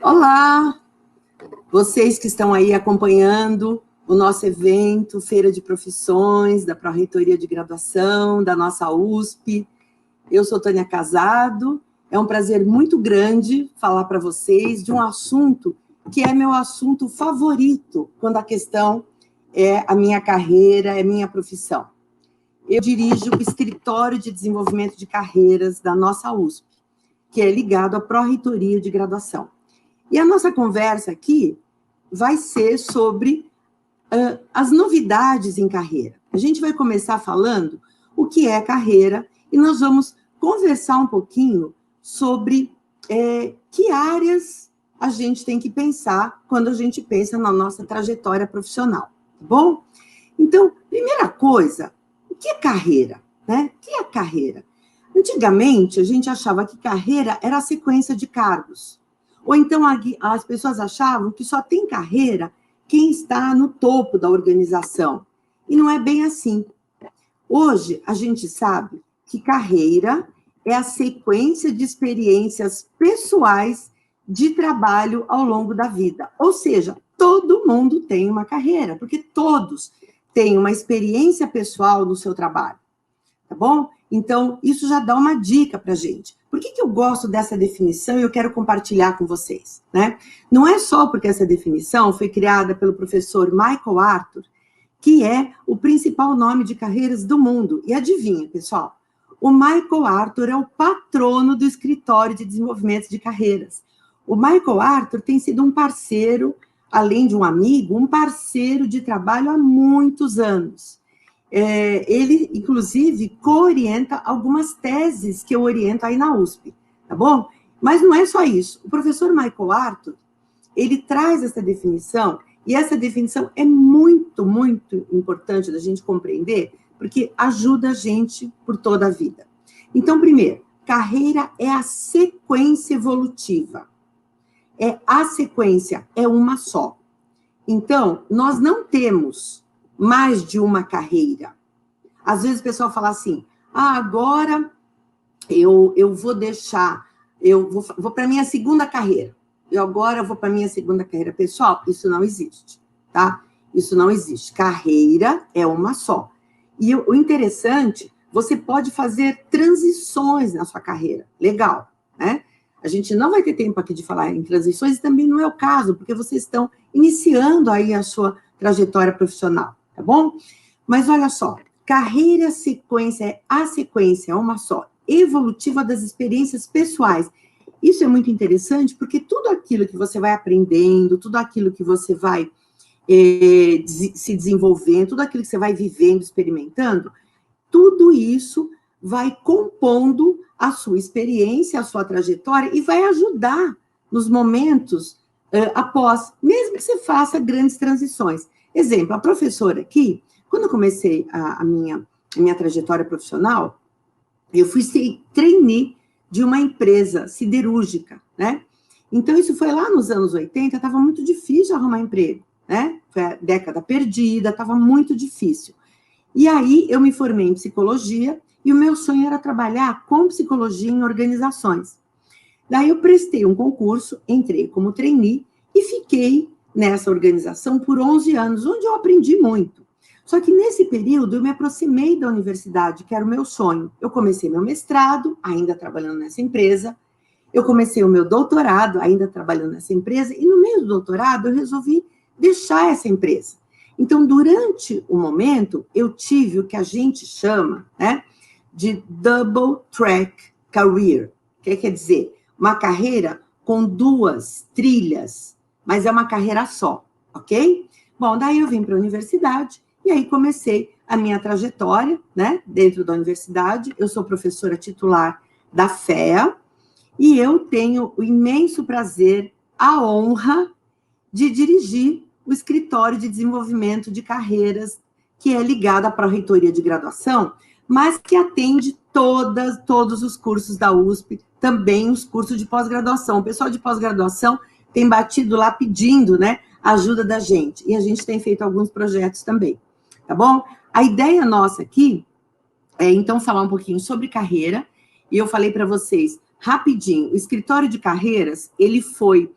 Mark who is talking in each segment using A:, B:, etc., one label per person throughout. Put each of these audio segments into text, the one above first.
A: Olá, vocês que estão aí acompanhando o nosso evento, Feira de Profissões, da Pró-Reitoria de Graduação, da nossa USP. Eu sou Tânia Casado, é um prazer muito grande falar para vocês de um assunto que é meu assunto favorito, quando a questão é a minha carreira, é minha profissão. Eu dirijo o Escritório de Desenvolvimento de Carreiras da nossa USP, que é ligado à Pró-Reitoria de Graduação. E a nossa conversa aqui vai ser sobre as novidades em carreira. A gente vai começar falando o que é carreira e nós vamos conversar um pouquinho sobre que áreas a gente tem que pensar quando a gente pensa na nossa trajetória profissional, tá bom? Então, primeira coisa, o que é carreira, né? O que é carreira? Antigamente, a gente achava que carreira era a sequência de cargos. Ou então as pessoas achavam que só tem carreira quem está no topo da organização. E não é bem assim. Hoje, a gente sabe que carreira é a sequência de experiências pessoais de trabalho ao longo da vida. Ou seja, todo mundo tem uma carreira, porque todos têm uma experiência pessoal no seu trabalho. Tá bom? Então, isso já dá uma dica para a gente. Por que eu gosto dessa definição e eu quero compartilhar com vocês, né? Não é só porque essa definição foi criada pelo professor Michael Arthur, que é o principal nome de carreiras do mundo. E adivinha, pessoal? O Michael Arthur é o patrono do Escritório de Desenvolvimento de Carreiras. O Michael Arthur tem sido um parceiro, além de um amigo, um parceiro de trabalho há muitos anos. Ele, inclusive, co-orienta algumas teses que eu oriento aí na USP, tá bom? Mas não é só isso. O professor Michael Arthur, ele traz essa definição, e essa definição é muito, muito importante da gente compreender, porque ajuda a gente por toda a vida. Então, primeiro, carreira é a sequência evolutiva. A sequência é uma só. Então, nós não temos mais de uma carreira. Às vezes o pessoal fala assim, agora eu vou deixar, eu vou para a minha segunda carreira. Agora eu vou para a minha segunda carreira. Pessoal, isso não existe, tá? Isso não existe. Carreira é uma só. E o interessante, você pode fazer transições na sua carreira. Legal, né? A gente não vai ter tempo aqui de falar em transições, e também não é o caso, porque vocês estão iniciando aí a sua trajetória profissional. Tá bom? Mas olha só, carreira, sequência, a sequência é uma só, evolutiva das experiências pessoais. Isso é muito interessante, porque tudo aquilo que você vai aprendendo, tudo aquilo que você vai se desenvolvendo, tudo aquilo que você vai vivendo, experimentando, tudo isso vai compondo a sua experiência, a sua trajetória, e vai ajudar nos momentos após, mesmo que você faça grandes transições. Exemplo, a professora aqui, quando eu comecei a minha trajetória profissional, eu fui ser trainee de uma empresa siderúrgica, né? Então, isso foi lá nos anos 80, estava muito difícil arrumar emprego, né? Foi a década perdida, estava muito difícil. E aí, eu me formei em psicologia, e o meu sonho era trabalhar com psicologia em organizações. Daí, eu prestei um concurso, entrei como trainee, e fiquei nessa organização por 11 anos, onde eu aprendi muito. Só que nesse período eu me aproximei da universidade, que era o meu sonho. Eu comecei meu mestrado, ainda trabalhando nessa empresa, eu comecei o meu doutorado, ainda trabalhando nessa empresa, e no meio do doutorado eu resolvi deixar essa empresa. Então, durante o momento, eu tive o que a gente chama, né, de double track career, que quer dizer, uma carreira com duas trilhas, mas é uma carreira só, ok? Bom, daí eu vim para a universidade e aí comecei a minha trajetória, né, dentro da universidade. Eu sou professora titular da FEA e eu tenho o imenso prazer, a honra de dirigir o Escritório de Desenvolvimento de Carreiras, que é ligado à Pró-Reitoria de Graduação, mas que atende todos os cursos da USP, também os cursos de pós-graduação. O pessoal de pós-graduação tem batido lá pedindo, né, a ajuda da gente, e a gente tem feito alguns projetos também, tá bom? A ideia nossa aqui é, então, falar um pouquinho sobre carreira, e eu falei para vocês, rapidinho, o Escritório de Carreiras, ele foi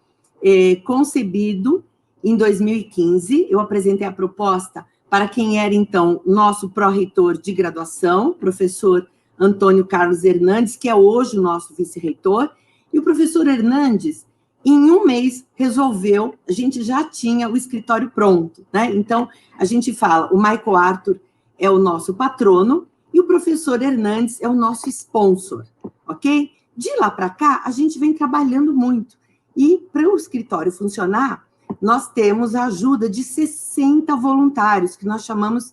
A: concebido em 2015. Eu apresentei a proposta para quem era, então, nosso pró-reitor de graduação, professor Antônio Carlos Hernandes, que é hoje o nosso vice-reitor, e o professor Hernandes, em um mês, resolveu, a gente já tinha o escritório pronto, né? Então, a gente fala, o Michael Arthur é o nosso patrono, e o professor Hernandes é o nosso sponsor, ok? De lá para cá, a gente vem trabalhando muito. E para o escritório funcionar, nós temos a ajuda de 60 voluntários, que nós chamamos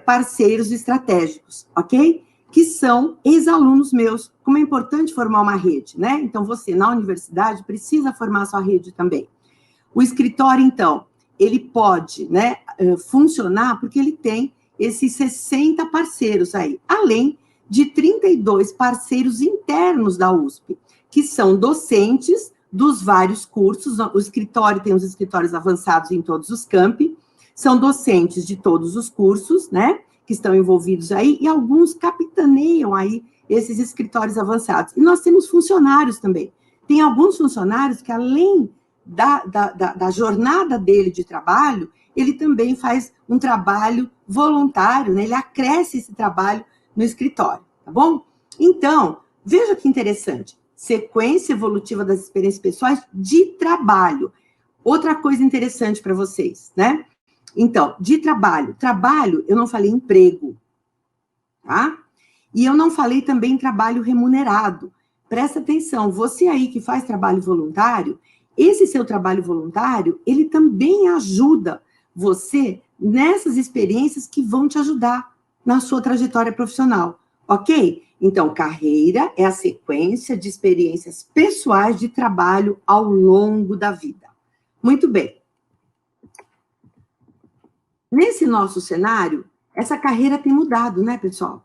A: parceiros estratégicos, ok? Que são ex-alunos meus. Como é importante formar uma rede, né? Então, você, na universidade, precisa formar a sua rede também. O escritório, então, ele pode, né, funcionar porque ele tem esses 60 parceiros aí, além de 32 parceiros internos da USP, que são docentes dos vários cursos. O escritório tem os escritórios avançados em todos os campi, são docentes de todos os cursos, né, que estão envolvidos aí, e alguns capitaneiam aí esses escritórios avançados. E nós temos funcionários também. Tem alguns funcionários que, além da jornada dele de trabalho, ele também faz um trabalho voluntário, né? Ele acresce esse trabalho no escritório, tá bom? Então, veja que interessante, sequência evolutiva das experiências pessoais de trabalho. Outra coisa interessante para vocês, né? Então, de trabalho, eu não falei emprego, tá? E eu não falei também trabalho remunerado. Presta atenção, você aí que faz trabalho voluntário, esse seu trabalho voluntário, ele também ajuda você nessas experiências que vão te ajudar na sua trajetória profissional, ok? Então, carreira é a sequência de experiências pessoais de trabalho ao longo da vida. Muito bem. Nesse nosso cenário, essa carreira tem mudado, né, pessoal?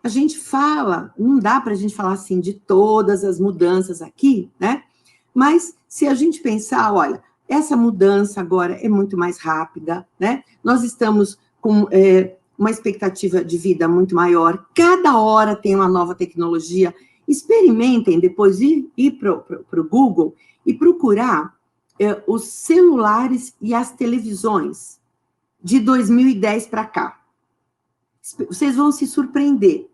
A: A gente fala, não dá para a gente falar assim de todas as mudanças aqui, né? Mas se a gente pensar, olha, essa mudança agora é muito mais rápida, né? Nós estamos com uma expectativa de vida muito maior, cada hora tem uma nova tecnologia. Experimentem depois ir para o Google e procurar os celulares e as televisões de 2010 para cá. Vocês vão se surpreender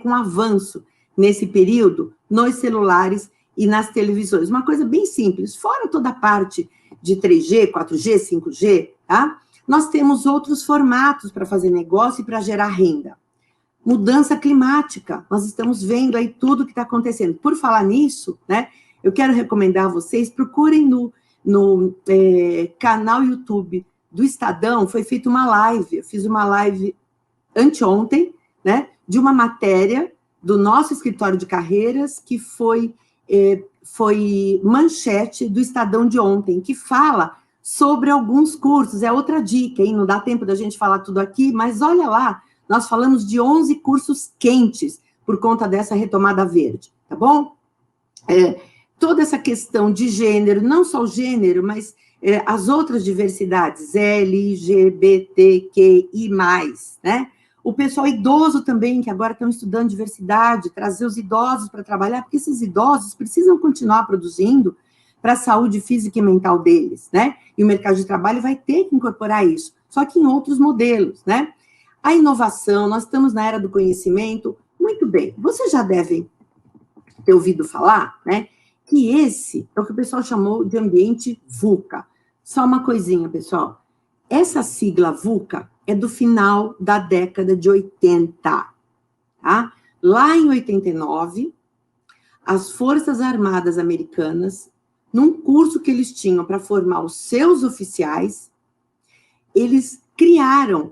A: com o avanço nesse período nos celulares e nas televisões. Uma coisa bem simples, fora toda a parte de 3G, 4G, 5G, tá? Nós temos outros formatos para fazer negócio e para gerar renda. Mudança climática, nós estamos vendo aí tudo que está acontecendo. Por falar nisso, né, eu quero recomendar a vocês, procurem no canal YouTube do Estadão, foi feita uma live, eu fiz uma live anteontem, né, de uma matéria do nosso escritório de carreiras, que foi manchete do Estadão de ontem, que fala sobre alguns cursos. É outra dica, hein? Não dá tempo da gente falar tudo aqui, mas olha lá, nós falamos de 11 cursos quentes por conta dessa retomada verde, tá bom? Toda essa questão de gênero, não só o gênero, mas as outras diversidades, LGBTQI+, né? O pessoal idoso também, que agora estão estudando diversidade, trazer os idosos para trabalhar, porque esses idosos precisam continuar produzindo para a saúde física e mental deles, né? E o mercado de trabalho vai ter que incorporar isso, só que em outros modelos, né? A inovação, nós estamos na era do conhecimento. Muito bem, vocês já devem ter ouvido falar, né? Que esse é o que o pessoal chamou de ambiente VUCA. Só uma coisinha, pessoal. Essa sigla VUCA é do final da década de 80, tá? Lá em 89, as Forças Armadas Americanas, num curso que eles tinham para formar os seus oficiais, eles criaram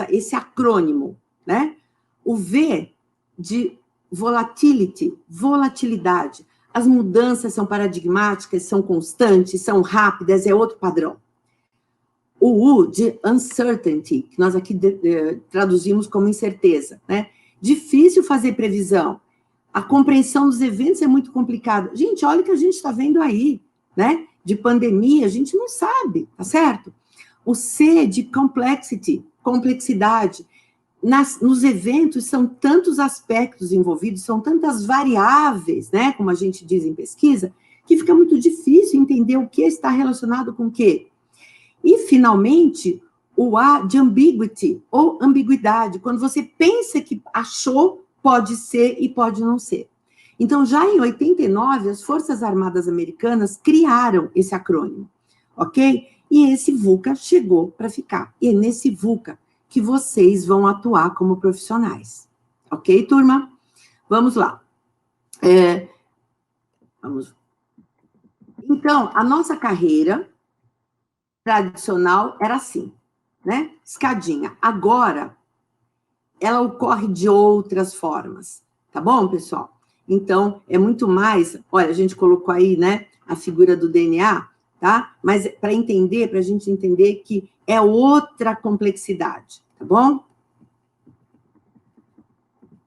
A: esse acrônimo, né? O V de volatilidade. As mudanças são paradigmáticas, são constantes, são rápidas, é outro padrão. O U de uncertainty, que nós aqui traduzimos como incerteza, né? Difícil fazer previsão. A compreensão dos eventos é muito complicada. Gente, olha o que a gente está vendo aí, né? De pandemia, a gente não sabe, tá certo? O C de complexidade. Nos eventos são tantos aspectos envolvidos, são tantas variáveis, né? Como a gente diz em pesquisa, que fica muito difícil entender o que está relacionado com o quê. E, finalmente, o A de ambiguity, ou ambiguidade, quando você pensa que achou, pode ser e pode não ser. Então, já em 89, as Forças Armadas Americanas criaram esse acrônimo, ok? E esse VUCA chegou para ficar. E é nesse VUCA que vocês vão atuar como profissionais. Ok, turma? Vamos lá. Vamos. Então, a nossa carreira tradicional era assim, né? Escadinha. Agora, ela ocorre de outras formas, tá bom, pessoal? Então, é muito mais... Olha, a gente colocou aí, né, a figura do DNA, tá? Mas para entender, para a gente entender que é outra complexidade, tá bom?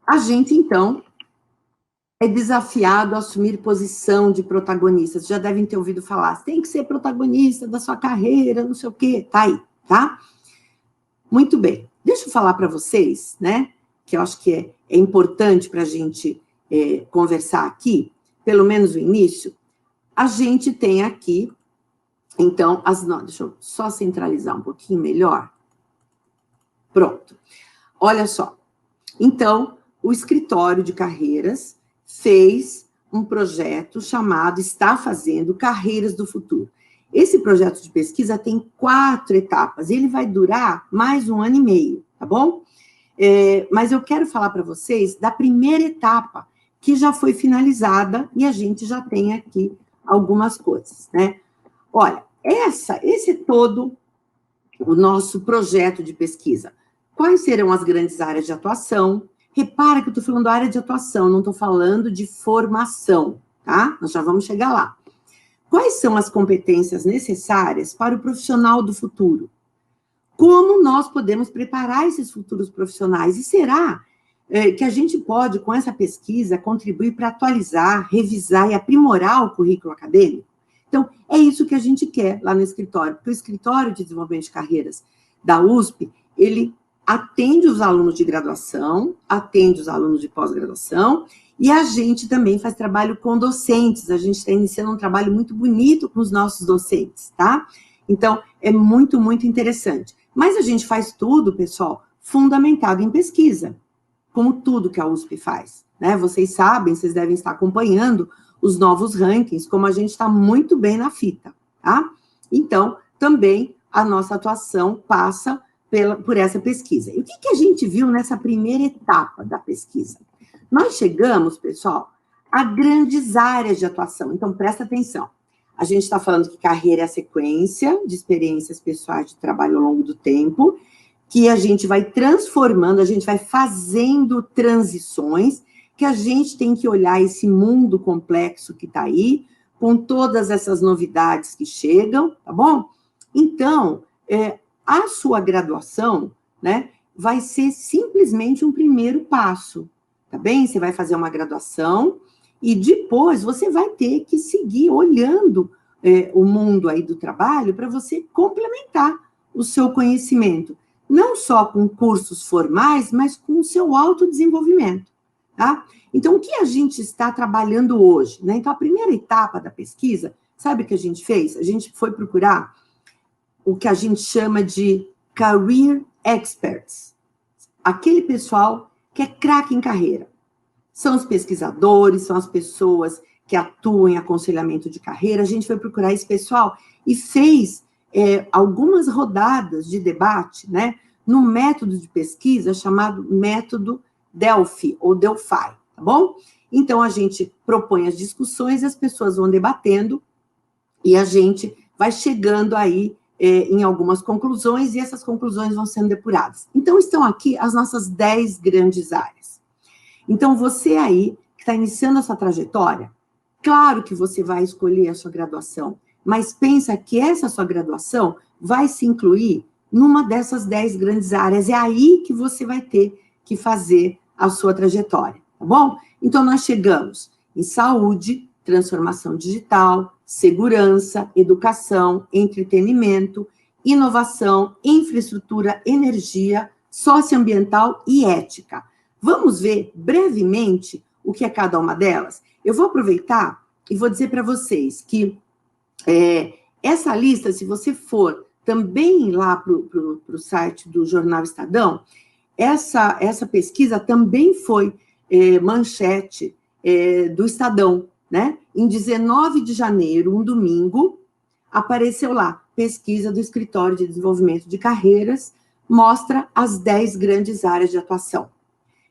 A: A gente, então, é desafiado a assumir posição de protagonista. Vocês já devem ter ouvido falar, você tem que ser protagonista da sua carreira, não sei o quê, tá aí, tá? Muito bem. Deixa eu falar para vocês, né, que eu acho que é importante para a gente conversar aqui, pelo menos o início. A gente tem aqui, então, deixa eu só centralizar um pouquinho melhor. Pronto. Olha só. Então, o escritório de carreiras fez um projeto chamado Está Fazendo Carreiras do Futuro. Esse projeto de pesquisa tem 4 etapas, e ele vai durar mais 1 ano e meio, tá bom? Mas eu quero falar para vocês da primeira etapa, que já foi finalizada, e a gente já tem aqui algumas coisas, né? Olha, esse é todo o nosso projeto de pesquisa. Quais serão as grandes áreas de atuação? Repara que eu estou falando da área de atuação, não estou falando de formação, tá? Nós já vamos chegar lá. Quais são as competências necessárias para o profissional do futuro? Como nós podemos preparar esses futuros profissionais? E será que a gente pode, com essa pesquisa, contribuir para atualizar, revisar e aprimorar o currículo acadêmico? Então, é isso que a gente quer lá no escritório, porque o Escritório de Desenvolvimento de Carreiras da USP, ele atende os alunos de graduação, atende os alunos de pós-graduação, e a gente também faz trabalho com docentes, a gente está iniciando um trabalho muito bonito com os nossos docentes, tá? Então, é muito, muito interessante. Mas a gente faz tudo, pessoal, fundamentado em pesquisa, como tudo que a USP faz, né? Vocês sabem, vocês devem estar acompanhando os novos rankings, como a gente está muito bem na fita, tá? Então, também a nossa atuação passa por essa pesquisa. E o que a gente viu nessa primeira etapa da pesquisa? Nós chegamos, pessoal, a grandes áreas de atuação. Então, presta atenção. A gente está falando que carreira é a sequência de experiências pessoais de trabalho ao longo do tempo, que a gente vai transformando, a gente vai fazendo transições, que a gente tem que olhar esse mundo complexo que está aí, com todas essas novidades que chegam, tá bom? Então, a sua graduação, né, vai ser simplesmente um primeiro passo, tá bem? Você vai fazer uma graduação e depois você vai ter que seguir olhando o mundo aí do trabalho para você complementar o seu conhecimento, não só com cursos formais, mas com o seu autodesenvolvimento, tá? Então, o que a gente está trabalhando hoje, né? Então, a primeira etapa da pesquisa, sabe o que a gente fez? A gente foi procurar o que a gente chama de career experts, aquele pessoal que é craque em carreira. São os pesquisadores, são as pessoas que atuam em aconselhamento de carreira. A gente foi procurar esse pessoal e fez algumas rodadas de debate, né, no método de pesquisa chamado método Delphi, ou Delphi, tá bom? Então, a gente propõe as discussões, as pessoas vão debatendo, e a gente vai chegando aí em algumas conclusões, e essas conclusões vão sendo depuradas. Então, estão aqui as nossas 10 grandes áreas. Então, você aí, que está iniciando a sua trajetória, claro que você vai escolher a sua graduação, mas pensa que essa sua graduação vai se incluir numa dessas 10 grandes áreas. É aí que você vai ter que fazer a sua trajetória, tá bom? Então, nós chegamos em saúde, transformação digital, segurança, educação, entretenimento, inovação, infraestrutura, energia, socioambiental e ética. Vamos ver brevemente o que é cada uma delas? Eu vou aproveitar e vou dizer para vocês que essa lista, se você for também lá para o site do Jornal Estadão, essa pesquisa também foi manchete do Estadão, né? Em 19 de janeiro, um domingo, apareceu lá, pesquisa do Escritório de Desenvolvimento de Carreiras, mostra as 10 grandes áreas de atuação.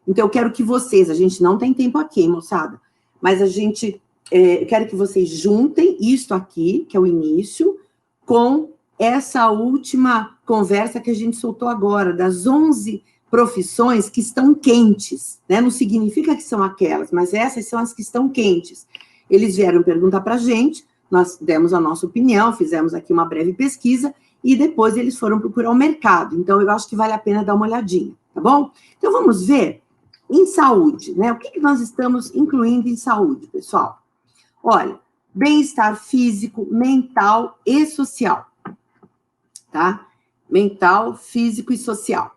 A: Então, eu quero que vocês, a gente não tem tempo aqui, hein, moçada, mas eu quero que vocês juntem isto aqui, que é o início, com essa última conversa que a gente soltou agora, das 11 profissões que estão quentes, né? Não significa que são aquelas, mas essas são as que estão quentes. Eles vieram perguntar para a gente, nós demos a nossa opinião, fizemos aqui uma breve pesquisa, e depois eles foram procurar o mercado. Então, eu acho que vale a pena dar uma olhadinha, tá bom? Então, vamos ver em saúde, né? O que nós estamos incluindo em saúde, pessoal? Olha, bem-estar físico, mental e social, tá? Mental, físico e social.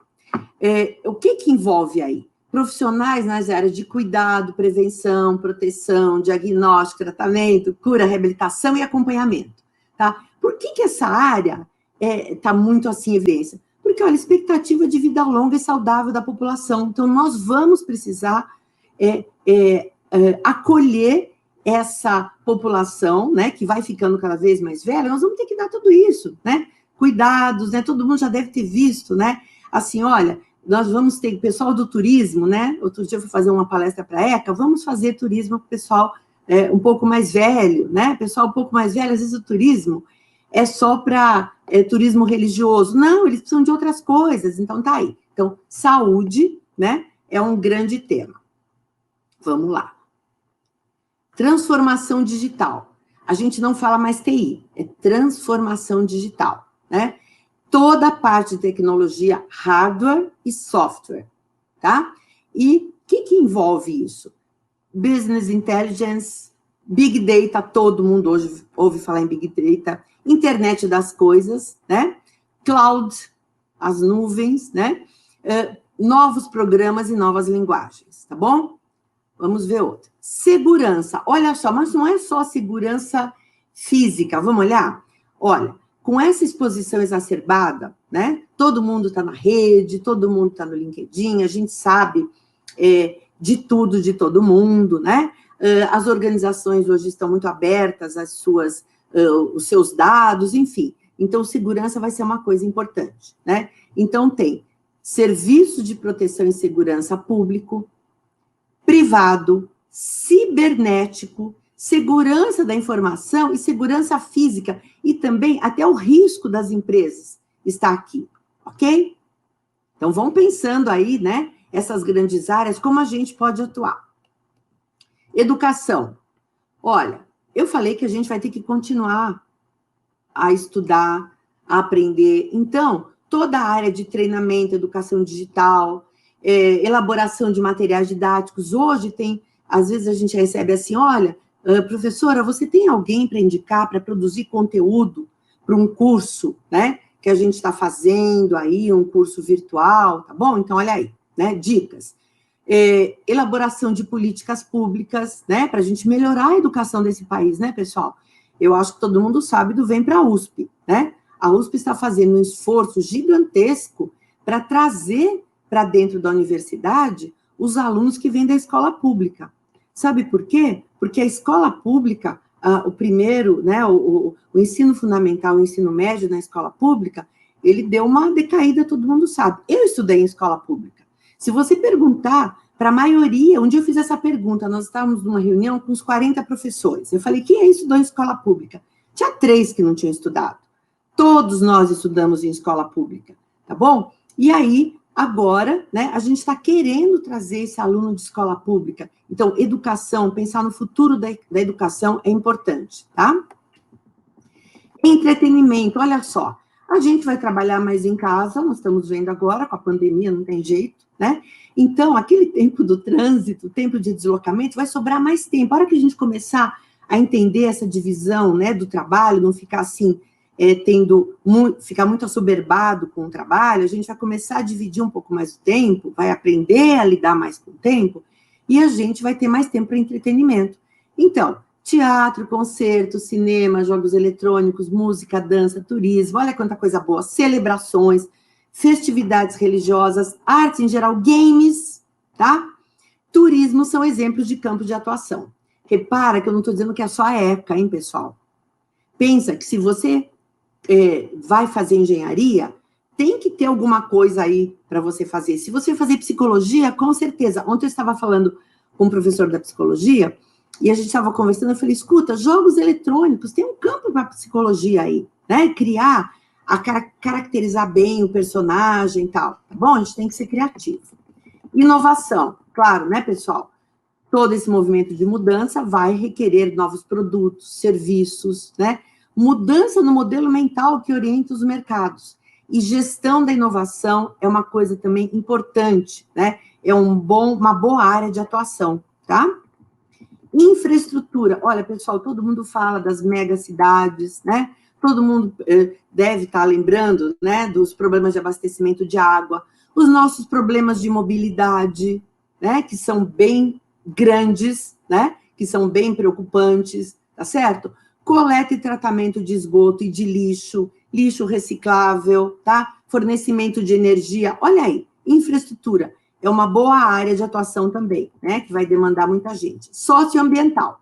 A: O que envolve aí? Profissionais nas áreas de cuidado, prevenção, proteção, diagnóstico, tratamento, cura, reabilitação e acompanhamento, tá? Por que essa área está muito assim em evidência? Porque, olha, a expectativa de vida longa e saudável da população. Então, nós vamos precisar acolher essa população, né, que vai ficando cada vez mais velha, nós vamos ter que dar tudo isso, né? Cuidados, né? Todo mundo já deve ter visto, né? Assim, olha, nós vamos ter o pessoal do turismo, né? Outro dia eu fui fazer uma palestra para a ECA, vamos fazer turismo para o pessoal um pouco mais velho, né? Pessoal um pouco mais velho, às vezes o turismo é só para turismo religioso. Não, eles precisam de outras coisas, então tá aí. Então, saúde, né, é um grande tema. Vamos lá. Transformação digital. A gente não fala mais TI, é transformação digital, né? Toda a parte de tecnologia, hardware e software, tá? E o que envolve isso? Business intelligence, big data, todo mundo hoje ouve falar em big data, internet das coisas, né? Cloud, as nuvens, né? Novos programas e novas linguagens, tá bom? Vamos ver outra. Segurança. Olha só, mas não é só segurança física. Vamos olhar? Olha, com essa exposição exacerbada, né? Todo mundo está na rede, todo mundo está no LinkedIn, a gente sabe de tudo, de todo mundo, né? As organizações hoje estão muito abertas os seus dados, enfim. Então, segurança vai ser uma coisa importante, né? Então, tem serviço de proteção e segurança público, privado, cibernético, segurança da informação e segurança física, e também até o risco das empresas está aqui, ok? Então, vão pensando aí, né, essas grandes áreas, como a gente pode atuar. Educação. Olha, eu falei que a gente vai ter que continuar a estudar, a aprender. Então, toda a área de treinamento, educação digital, elaboração de materiais didáticos. Hoje tem, às vezes a gente recebe assim, olha, professora, você tem alguém para indicar, para produzir conteúdo para um curso, né, que a gente está fazendo aí, um curso virtual, tá bom? Então, olha aí, né, dicas. Elaboração de políticas públicas, né, para a gente melhorar a educação desse país, né, pessoal? Eu acho que todo mundo sabe do Vem para a USP, né? A USP está fazendo um esforço gigantesco para trazer para dentro da universidade os alunos que vêm da escola pública. Sabe por quê? Porque a escola pública, o primeiro, né, o ensino fundamental, o ensino médio na escola pública, ele deu uma decaída, todo mundo sabe. Eu estudei em escola pública. Se você perguntar para a maioria, um dia eu fiz essa pergunta, nós estávamos numa reunião com uns 40 professores. Eu falei, quem estudou em escola pública? Tinha 3 que não tinham estudado. Todos nós estudamos em escola pública, tá bom? E aí, agora, né, a gente está querendo trazer esse aluno de escola pública. Então, educação, pensar no futuro da educação é importante, tá? Entretenimento, olha só, a gente vai trabalhar mais em casa, nós estamos vendo agora, com a pandemia, não tem jeito, né? Então, aquele tempo do trânsito, tempo de deslocamento, vai sobrar mais tempo. A hora que a gente começar a entender essa divisão, né, do trabalho, não ficar assim, ficar muito assoberbado com o trabalho, a gente vai começar a dividir um pouco mais o tempo, vai aprender a lidar mais com o tempo, e a gente vai ter mais tempo para entretenimento. Então, Teatro, concerto, cinema, jogos eletrônicos, música, dança, turismo, olha quanta coisa boa, celebrações, festividades religiosas, artes em geral, games, tá? Turismo são exemplos de campo de atuação. Repara que eu não estou dizendo que é só a ECA, hein, pessoal? Pensa que se você vai fazer engenharia, tem que ter alguma coisa aí para você fazer. Se você fazer psicologia, com certeza. Ontem eu estava falando com um professor da psicologia, e a gente estava conversando, eu falei, escuta, jogos eletrônicos, tem um campo para psicologia aí, né? Criar, caracterizar bem o personagem e tal, tá bom? A gente tem que ser criativo. Inovação, claro, né, pessoal? Todo esse movimento de mudança vai requerer novos produtos, serviços, né? Mudança no modelo mental que orienta os mercados. E gestão da inovação é uma coisa também importante, né? É uma boa área de atuação, tá? Infraestrutura. Olha, pessoal, todo mundo fala das megacidades, né? Todo mundo deve estar lembrando, né, dos problemas de abastecimento de água, os nossos problemas de mobilidade, né, que são bem grandes, né, que são bem preocupantes, tá certo? Coleta e tratamento de esgoto e de lixo, lixo reciclável, tá? Fornecimento de energia, olha aí, infraestrutura. É uma boa área de atuação também, né, que vai demandar muita gente. Socioambiental.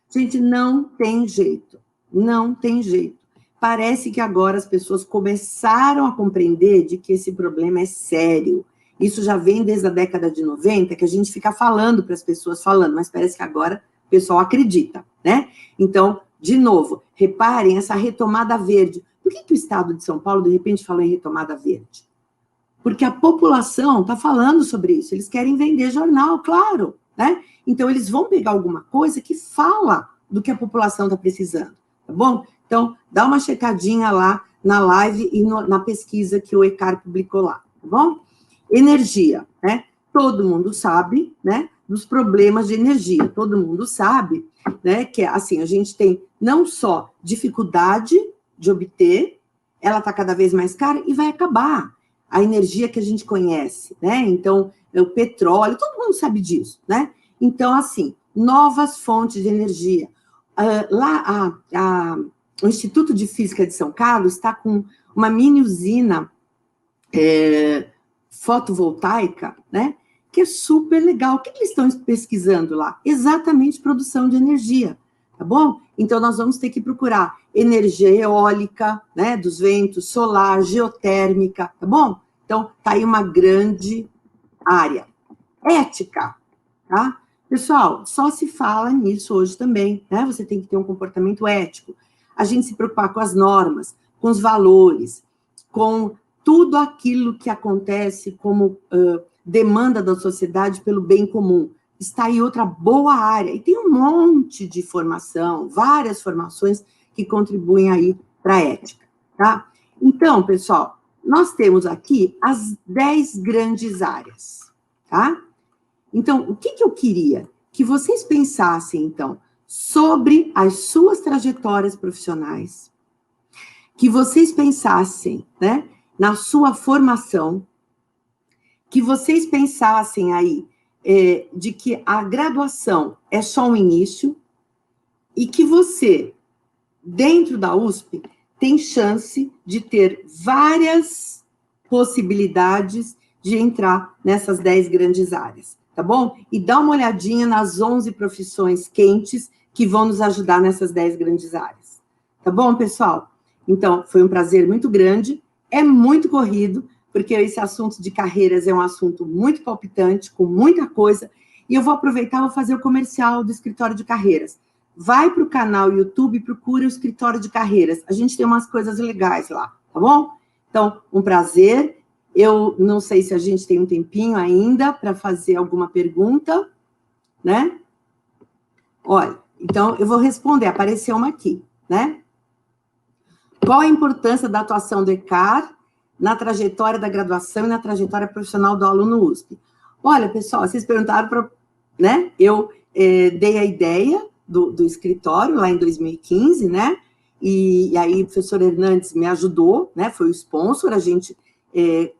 A: Gente, não tem jeito, não tem jeito. Parece que agora as pessoas começaram a compreender de que esse problema é sério. Isso já vem desde a década de 90, que a gente fica falando para as pessoas, mas parece que agora o pessoal acredita, né? Então, de novo, reparem essa retomada verde. Por que o Estado de São Paulo, de repente, falou em retomada verde? Porque a população está falando sobre isso, eles querem vender jornal, claro, né? Então, eles vão pegar alguma coisa que fala do que a população está precisando, tá bom? Então, dá uma checadinha lá na live e na pesquisa que o ECAR publicou lá, tá bom? Energia, né? Todo mundo sabe, né, dos problemas de energia, todo mundo sabe, né, que, assim, a gente tem não só dificuldade de obter, ela está cada vez mais cara e vai acabar. A energia que a gente conhece, né? Então, o petróleo, todo mundo sabe disso, né? Então, assim, novas fontes de energia. O Instituto de Física de São Carlos está com uma mini usina fotovoltaica, né? Que é super legal. O que eles estão pesquisando lá? Exatamente produção de energia, tá bom? Então, nós vamos ter que procurar energia eólica, né, dos ventos, solar, geotérmica, tá bom? Então, tá aí uma grande área. Ética, tá? Pessoal, só se fala nisso hoje também, né? Você tem que ter um comportamento ético. A gente se preocupar com as normas, com os valores, com tudo aquilo que acontece como demanda da sociedade pelo bem comum. Está aí outra boa área. E tem um monte de formação, várias formações que contribuem aí para a ética, tá? Então, pessoal, nós temos aqui as 10 grandes áreas, tá? Então, o que eu queria? Que vocês pensassem, então, sobre as suas trajetórias profissionais, que vocês pensassem, né, na sua formação, que vocês pensassem aí de que a graduação é só um início e que você, dentro da USP, tem chance de ter várias possibilidades de entrar nessas 10 grandes áreas, tá bom? E dá uma olhadinha nas 11 profissões quentes que vão nos ajudar nessas 10 grandes áreas. Tá bom, pessoal? Então, foi um prazer muito grande, é muito corrido, porque esse assunto de carreiras é um assunto muito palpitante, com muita coisa, e eu vou aproveitar e vou fazer o comercial do escritório de carreiras. Vai para o canal YouTube e procura o escritório de carreiras. A gente tem umas coisas legais lá, tá bom? Então, um prazer. Eu não sei se a gente tem um tempinho ainda para fazer alguma pergunta, né? Olha, então eu vou responder, apareceu uma aqui, né? Qual a importância da atuação do ECAR na trajetória da graduação e na trajetória profissional do aluno USP? Olha, pessoal, vocês perguntaram para, né? Eu dei a ideia do escritório lá em 2015, né? E aí o professor Hernandes me ajudou, né? Foi o sponsor, a gente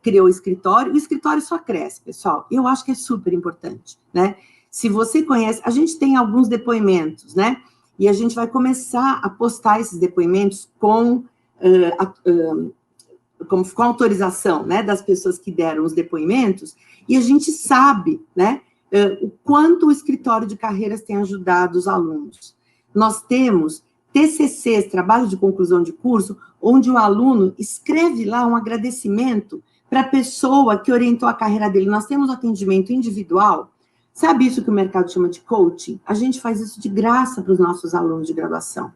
A: criou o escritório só cresce, pessoal. Eu acho que é super importante, né? Se você conhece, a gente tem alguns depoimentos, né? e a gente vai começar a postar esses depoimentos com autorização, né, das pessoas que deram os depoimentos, e a gente sabe, né, o quanto o escritório de carreiras tem ajudado os alunos. Nós temos TCCs, trabalho de conclusão de curso, onde o aluno escreve lá um agradecimento para a pessoa que orientou a carreira dele. Nós temos atendimento individual. Sabe isso que o mercado chama de coaching? A gente faz isso de graça para os nossos alunos de graduação.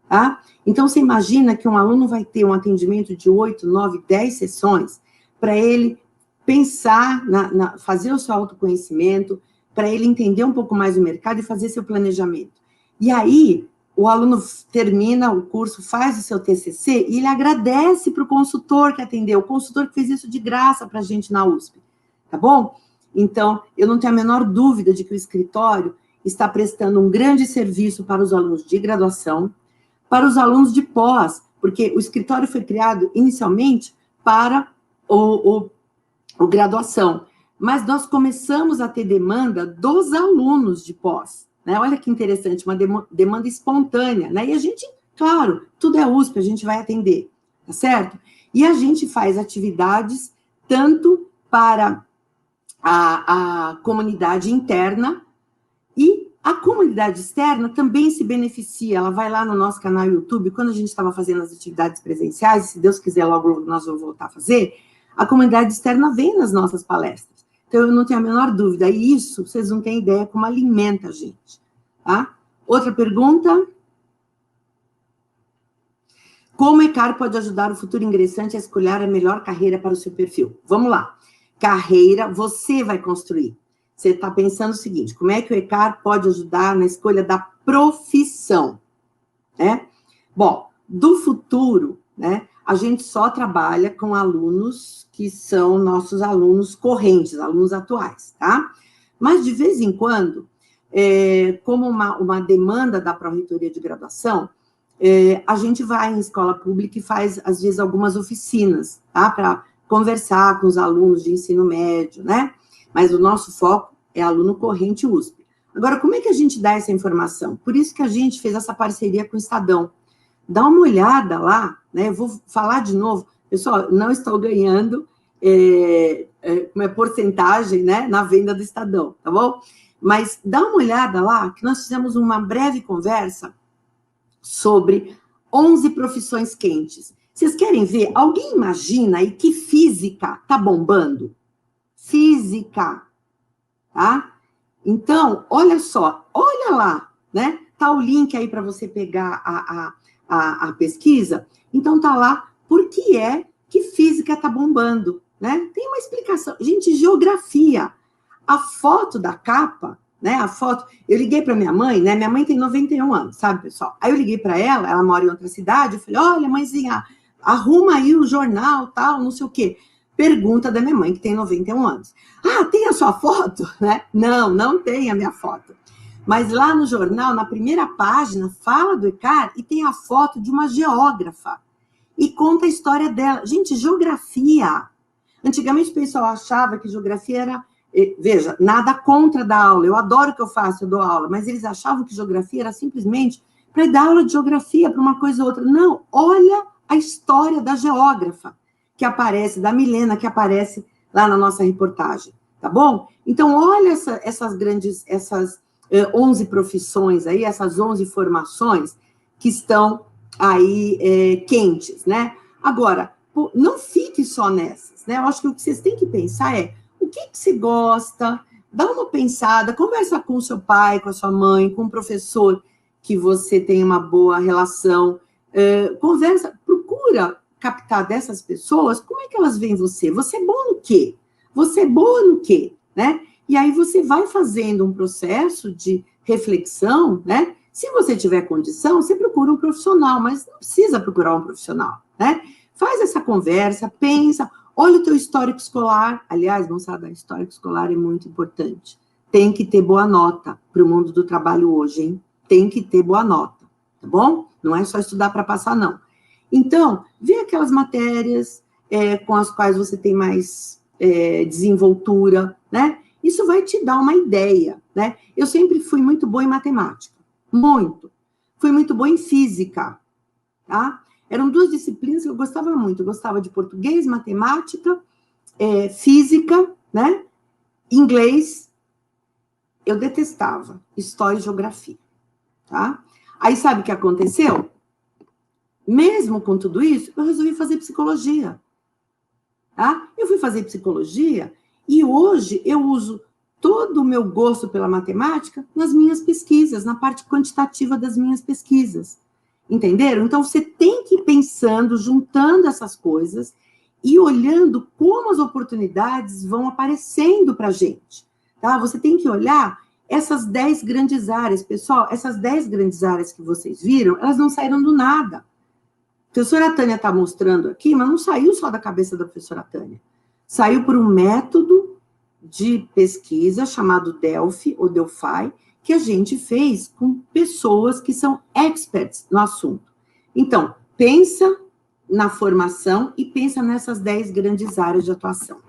A: Tá? Então, você imagina que um aluno vai ter um atendimento de 8, 9, 10 sessões para ele pensar, fazer o seu autoconhecimento, para ele entender um pouco mais o mercado e fazer seu planejamento. E aí, o aluno termina o curso, faz o seu TCC e ele agradece para o consultor que atendeu, o consultor que fez isso de graça para a gente na USP, tá bom? Então, eu não tenho a menor dúvida de que o escritório está prestando um grande serviço para os alunos de graduação, para os alunos de pós, porque o escritório foi criado inicialmente para o graduação, mas nós começamos a ter demanda dos alunos de pós, né? Olha que interessante, uma demanda espontânea, né? E a gente, claro, tudo é USP, a gente vai atender, tá certo? E a gente faz atividades tanto para a comunidade interna e a comunidade externa também se beneficia. Ela vai lá no nosso canal YouTube, quando a gente estava fazendo as atividades presenciais, se Deus quiser, logo nós vamos voltar a fazer, a comunidade externa vem nas nossas palestras. Então, eu não tenho a menor dúvida. E isso, vocês não têm ideia como alimenta a gente. Tá? Outra pergunta. Como o ECAR pode ajudar o futuro ingressante a escolher a melhor carreira para o seu perfil? Vamos lá. Carreira, você vai construir. Você está pensando o seguinte, como é que o ECAR pode ajudar na escolha da profissão? Né? Bom, do futuro, né, a gente só trabalha com alunos que são nossos alunos correntes, alunos atuais, tá? Mas, de vez em quando, como uma demanda da Pró-Reitoria de Graduação, a gente vai em escola pública e faz, às vezes, algumas oficinas, tá? Para conversar com os alunos de ensino médio, né? Mas o nosso foco é aluno corrente USP. Agora, como é que a gente dá essa informação? Por isso que a gente fez essa parceria com o Estadão. Dá uma olhada lá, né? Eu vou falar de novo. Pessoal, não estou ganhando uma porcentagem, né, na venda do Estadão, tá bom? Mas dá uma olhada lá, que nós fizemos uma breve conversa sobre 11 profissões quentes. Vocês querem ver? Alguém imagina aí que física tá bombando? Física, tá? Então, olha só, olha lá, né? Tá o link aí para você pegar a pesquisa. Então, tá lá por que é que física tá bombando, né? Tem uma explicação. Gente, geografia. A foto da capa, né? A foto... Eu liguei para minha mãe, né? Minha mãe tem 91 anos, sabe, pessoal? Aí eu liguei para ela mora em outra cidade, eu falei, olha, mãezinha, arruma aí o jornal, tal, não sei o quê. Pergunta da minha mãe, que tem 91 anos. Ah, tem a sua foto? Né? Não, não tem a minha foto. Mas lá no jornal, na primeira página, fala do ECAR e tem a foto de uma geógrafa. E conta a história dela. Gente, geografia. Antigamente o pessoal achava que geografia era... Veja, nada contra dar aula. Eu adoro o que eu faço, eu dou aula. Mas eles achavam que geografia era simplesmente para dar aula de geografia para uma coisa ou outra. Não, olha a história da geógrafa que aparece, da Milena, que aparece lá na nossa reportagem, tá bom? Então, olha essas 11 profissões aí, essas 11 formações que estão aí quentes, né? Agora, não fique só nessas, né? Eu acho que o que vocês têm que pensar é o que você gosta, dá uma pensada, conversa com o seu pai, com a sua mãe, com o professor que você tem uma boa relação, conversa, procura captar dessas pessoas, como é que elas veem você? Você é bom no quê? Você é boa no quê? Né? E aí você vai fazendo um processo de reflexão, né? Se você tiver condição, você procura um profissional, mas não precisa procurar um profissional, né? Faz essa conversa, pensa, olha o teu histórico escolar. Aliás, moçada, histórico escolar é muito importante. Tem que ter boa nota para o mundo do trabalho hoje, hein? Tem que ter boa nota, tá bom? Não é só estudar para passar, não. Então, vê aquelas matérias com as quais você tem mais desenvoltura, né? Isso vai te dar uma ideia, né? Eu sempre fui muito boa em matemática, muito. fui muito boa em física, tá? Eram 2 disciplinas que eu gostava muito. Eu gostava de português, matemática, física, né? Inglês, eu detestava. História e geografia, tá? Aí, sabe o que aconteceu? Mesmo com tudo isso, eu resolvi fazer psicologia, tá? Eu fui fazer psicologia e hoje eu uso todo o meu gosto pela matemática nas minhas pesquisas, na parte quantitativa das minhas pesquisas. Entenderam? Então, você tem que ir pensando, juntando essas coisas e olhando como as oportunidades vão aparecendo para a gente, tá? Você tem que olhar essas 10 grandes áreas. Pessoal, essas 10 grandes áreas que vocês viram, elas não saíram do nada. A professora Tânia está mostrando aqui, mas não saiu só da cabeça da professora Tânia. Saiu por um método de pesquisa chamado Delphi, ou Delphi, que a gente fez com pessoas que são experts no assunto. Então, pensa na formação e pensa nessas 10 grandes áreas de atuação.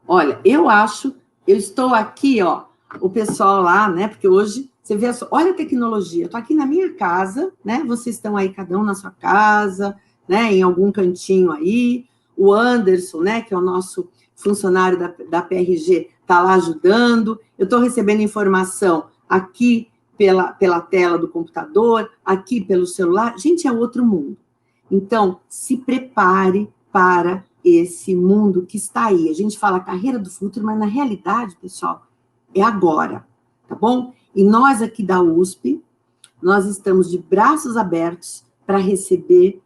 A: Olha, eu estou aqui, ó, o pessoal lá, né, porque hoje, você vê, olha a tecnologia, eu estou aqui na minha casa, né, vocês estão aí, cada um na sua casa, né, em algum cantinho aí, o Anderson, né, que é o nosso funcionário da PRG, está lá ajudando, eu estou recebendo informação aqui pela tela do computador, aqui pelo celular, gente, é outro mundo. Então, se prepare para esse mundo que está aí. A gente fala carreira do futuro, mas na realidade, pessoal, é agora, tá bom? E nós aqui da USP, nós estamos de braços abertos para receber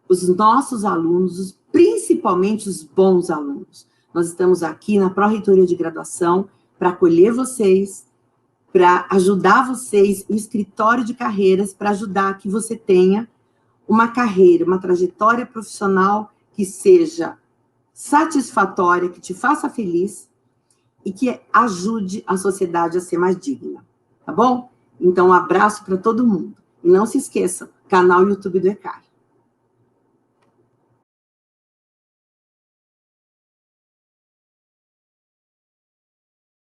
A: os nossos alunos, principalmente os bons alunos. Nós estamos aqui na Pró-Reitoria de Graduação para acolher vocês, para ajudar vocês, o escritório de carreiras, para ajudar que você tenha uma carreira, uma trajetória profissional que seja satisfatória, que te faça feliz e que ajude a sociedade a ser mais digna, tá bom? Então, um abraço para todo mundo. E não se esqueça, canal YouTube do ECAR.